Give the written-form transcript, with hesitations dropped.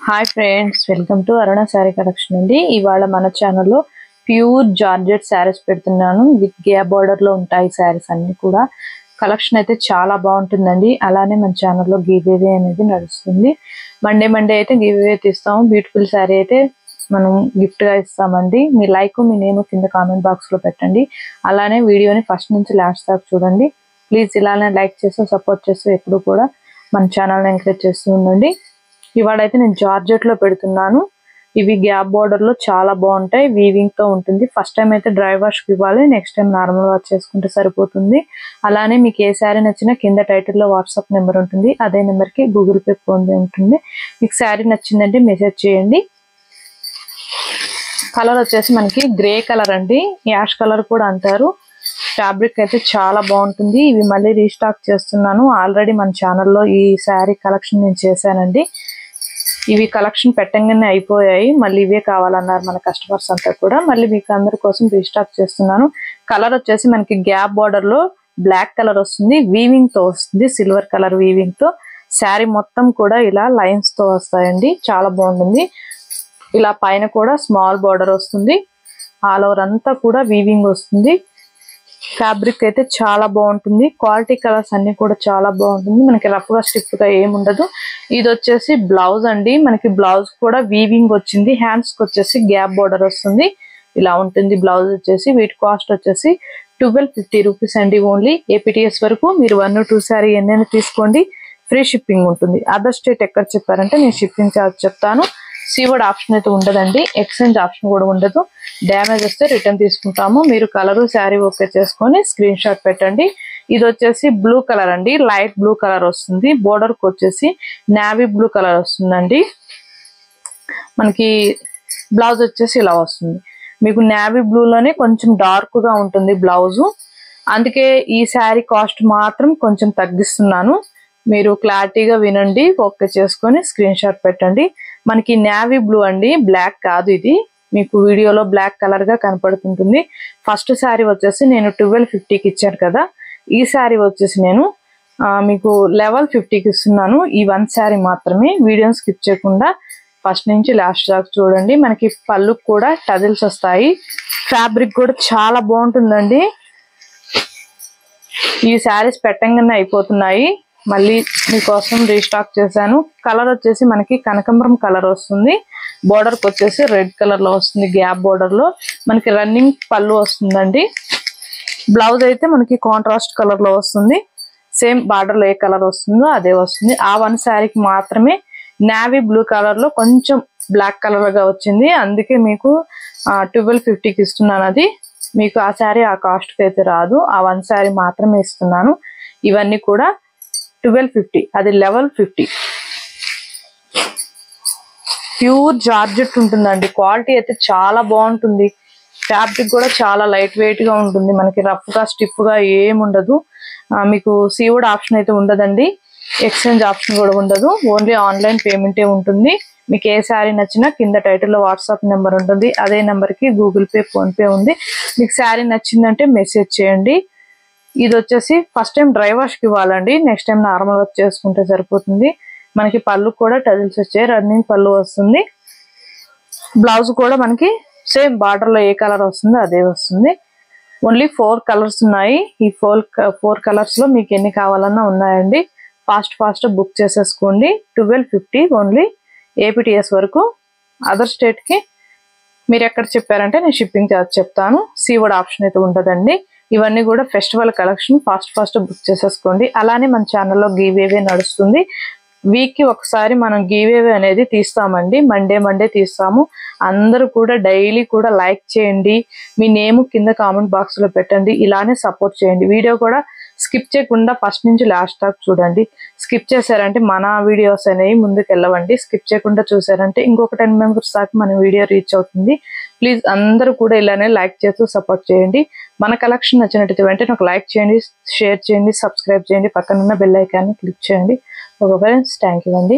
Hi friends, welcome to Aruna sari collection అండి. ఇవాళ మన ఛానల్లో ప్యూర్ జార్జెట్ శారీస్ పెడుతున్నాను. విత్ గ్యాప్ బార్డర్ లో ఉంటాయి శారీస్ అన్ని కూడా. కలెక్షన్ అయితే చాలా బాగుంటుందండి. అలానే మన ఛానల్లో గివ్ అవే అనేది నడుస్తుంది. మండే అయితే గివ్ అవే తీస్తాము. బ్యూటిఫుల్ శారీ అయితే మనం గిఫ్ట్ గా ఇస్తామండి. మీ లైక్ మీ నేమ్ కింద కామెంట్ బాక్స్ లో పెట్టండి. అలానే వీడియోని ఫస్ట్ నుంచి లాస్ట్ దాకా చూడండి. ప్లీజ్ ఇలానే లైక్ చేస్తూ సపోర్ట్ చేస్తూ ఎప్పుడు కూడా మన ఛానల్ని ఎంకరేజ్ చేస్తూ ఉండండి. ఇవాళైతే నేను జార్జెట్ లో పెడుతున్నాను. ఇవి గ్యాప్ బార్డర్ లో చాలా బాగుంటాయి. వీవింగ్ తో ఉంటుంది. ఫస్ట్ టైం అయితే డ్రై వాష్ కి ఇవ్వాలి, నెక్స్ట్ టైం నార్మల్ వాష్ చేసుకుంటే సరిపోతుంది. అలానే మీకు ఏ శారీ నచ్చినా కింద టైటిల్ లో వాట్సాప్ నెంబర్ ఉంటుంది. అదే నెంబర్ కి గూగుల్ పే ఫోన్ పే ఉంటుంది. మీకు శారీ నచ్చిందంటే మెసేజ్ చేయండి. కలర్ వచ్చేసి మనకి గ్రే కలర్ అండి, యాష్ కలర్ కూడా అంటారు. ఫ్యాబ్రిక్ అయితే చాలా బాగుంటుంది. ఇవి మళ్ళీ రీస్టాక్ చేస్తున్నాను. ఆల్రెడీ మన ఛానల్లో ఈ శారీ కలెక్షన్ నేను చేశానండి. ఇవి కలెక్షన్ పెట్టంగానే అయిపోయాయి. మళ్ళీ ఇవే కావాలన్నారు మన కస్టమర్స్ అంతా కూడా. మళ్ళీ మీకు అందరి కోసం రీస్టాక్ చేస్తున్నాను. కలర్ వచ్చేసి మనకి గ్యాప్ బార్డర్ లో బ్లాక్ కలర్ వస్తుంది. వీవింగ్ తో వస్తుంది, సిల్వర్ కలర్ వీవింగ్ తో. శారీ మొత్తం కూడా ఇలా లైన్స్ తో వస్తాయండి. చాలా బాగుంటుంది. ఇలా పైన కూడా స్మాల్ బార్డర్ వస్తుంది. ఆల్ ఓవర్ అంతా కూడా వీవింగ్ వస్తుంది. ఫ్యాబ్రిక్ అయితే చాలా బాగుంటుంది. క్వాలిటీ కలర్స్ అన్ని కూడా చాలా బాగుంటుంది. మనకి రఫ్ గా స్టిఫ్ గా ఏముండదు. ఇది వచ్చేసి బ్లౌజ్ అండి. మనకి బ్లౌజ్ కూడా వీవింగ్ వచ్చింది. హ్యాండ్స్ కి వచ్చేసి గ్యాప్ బార్డర్ వస్తుంది. ఇలా ఉంటుంది బ్లౌజ్ వచ్చేసి. వీటి కాస్ట్ వచ్చేసి 1250 రూపీస్ అండి ఓన్లీ. ఏపీటీఎస్ వరకు మీరు 1 or 2 శారీ ఎన్నైనా తీసుకోండి, ఫ్రీ షిప్పింగ్ ఉంటుంది. అదర్ స్టేట్ ఎక్కడ చెప్పారంటే నేను షిప్పింగ్ చార్జ్ చెప్తాను. సీవర్డ్ ఆప్షన్ అయితే ఉండదండి. ఎక్స్చేంజ్ ఆప్షన్ కూడా ఉండదు. డ్యామేజ్ వస్తే రిటర్న్ తీసుకుంటాము. మీరు కలరు శారీ ఓకే చేసుకొని స్క్రీన్ షాట్ పెట్టండి. ఇది వచ్చేసి బ్లూ కలర్ అండి, లైట్ బ్లూ కలర్ వస్తుంది. బోర్డర్ కి వచ్చేసి నావీ బ్లూ కలర్ వస్తుందండి. మనకి బ్లౌజ్ వచ్చేసి ఇలా వస్తుంది. మీకు నావీ బ్లూ లోనే కొంచెం డార్క్ గా ఉంటుంది బ్లౌజ్. అందుకే ఈ శారీ కాస్ట్ మాత్రం కొంచెం తగ్గిస్తున్నాను. మీరు క్లారిటీగా వినండి, ఓకే చేసుకొని స్క్రీన్ షాట్ పెట్టండి. మనకి నావీ బ్లూ అండి, బ్లాక్ కాదు. ఇది మీకు వీడియోలో బ్లాక్ కలర్ గా కనపడుతుంటుంది. ఫస్ట్ శారీ వచ్చేసి నేను 1250కి ఇచ్చాను కదా. ఈ శారీ వచ్చేసి నేను మీకు 1150కి ఇస్తున్నాను. ఈ 1 శారీ మాత్రమే. వీడియోని స్కిప్ చేయకుండా ఫస్ట్ నుంచి లాస్ట్ దాకా చూడండి. మనకి పళ్ళు కూడా టజిల్స్ వస్తాయి. ఫ్యాబ్రిక్ కూడా చాలా బాగుంటుందండి. ఈ శారీస్ పెట్టంగానే అయిపోతున్నాయి. మళ్ళీ మీకోసం రీస్టాక్ చేశాను. కలర్ వచ్చేసి మనకి కనకాంబరం కలర్ వస్తుంది. బోర్డర్ కి వచ్చేసి రెడ్ కలర్ లో వస్తుంది. గ్యాప్ బోర్డర్ లో మనకి రన్నింగ్ పళ్ళు వస్తుందండి. బ్లౌజ్ అయితే మనకి కాంట్రాస్ట్ కలర్ లో వస్తుంది. సేమ్ బార్డర్ లో ఏ కలర్ వస్తుందో అదే వస్తుంది. ఆ 1 శారీకి మాత్రమే నావీ బ్లూ కలర్ లో కొంచెం బ్లాక్ కలర్ గా వచ్చింది. అందుకే మీకు 1250కి ఇస్తున్నాను. అది మీకు ఆ శారీ ఆ కాస్ట్ కి అయితే రాదు. ఆ 1 శారీ మాత్రమే ఇస్తున్నాను. ఇవన్నీ కూడా 1250, అది 1150. ప్యూర్ జార్జెట్ ఉంటుందండి. క్వాలిటీ అయితే చాలా బాగుంటుంది. ఫ్యాబ్రిక్ కూడా చాలా లైట్ వెయిట్ గా ఉంటుంది. మనకి రఫ్ గా స్టిఫ్ గా ఏముండదు. మీకు సీవుడ్ ఆప్షన్ అయితే ఉండదండి. ఎక్స్చేంజ్ ఆప్షన్ కూడా ఉండదు. ఓన్లీ ఆన్లైన్ పేమెంటే ఉంటుంది. మీకు ఏ శారీ నచ్చినా కింద టైటిల్లో వాట్సాప్ నెంబర్ ఉంటుంది. అదే నెంబర్ కి గూగుల్ పే ఫోన్ పే ఉంది. మీకు శారీ నచ్చిందంటే మెసేజ్ చేయండి. ఇది వచ్చేసి ఫస్ట్ టైం డ్రై వాష్ కి ఇవ్వాలండి. నెక్స్ట్ టైం నార్మల్ వాష్ చేసుకుంటే సరిపోతుంది. మనకి పళ్ళు కూడా టజిల్స్ వచ్చాయి. రన్నింగ్ పళ్ళు వస్తుంది. బ్లౌజ్ కూడా మనకి సేమ్ బార్డర్ లో ఏ కలర్ వస్తుందో అదే వస్తుంది. ఓన్లీ 4 కలర్స్ ఉన్నాయి. ఈ 4 కలర్స్ లో మీకు ఎన్ని కావాలన్నా ఉన్నాయండి. ఫాస్ట్ బుక్ చేసేసుకోండి. 1250 ఓన్లీ. ఏపీటీఎస్ వరకు. అదర్ స్టేట్ కి మీరు ఎక్కడ చెప్పారంటే నేను షిప్పింగ్ చార్జ్ చెప్తాను. సీవర్డ్ ఆప్షన్ అయితే ఉండదండి. ఇవన్నీ కూడా ఫెస్టివల్ కలెక్షన్. ఫాస్ట్ బుక్ చేసేసుకోండి. అలానే మన ఛానల్లో గివ్ అవే నడుస్తుంది. వీక్ కి ఒకసారి మనం గివ్ అవే అనేది తీస్తామండి. మండే తీస్తాము. అందరూ కూడా డైలీ కూడా లైక్ చేయండి. మీ నేమ్ కింద కామెంట్ బాక్స్ లో పెట్టండి. ఇలానే సపోర్ట్ చేయండి. వీడియో కూడా స్కిప్ చేయకుండా ఫస్ట్ నుంచి లాస్ట్ దాకా చూడండి. స్కిప్ చేశారంటే మన వీడియోస్ అనేవి ముందుకు వెళ్ళవండి. స్కిప్ చేయకుండా చూసారంటే ఇంకొక 10 మెంబర్స్ దాకా మన వీడియో రీచ్ అవుతుంది. ప్లీజ్ అందరూ కూడా ఇలానే లైక్ చేస్తూ సపోర్ట్ చేయండి. మన కలెక్షన్ నచ్చినట్టయితే వెంటనే ఒక లైక్ చేయండి, షేర్ చేయండి, సబ్స్క్రైబ్ చేయండి. పక్కనున్న బెల్ ఐకాన్ని క్లిక్ చేయండి. ఓకే ఫ్రెండ్స్, థ్యాంక్ యూ అండి.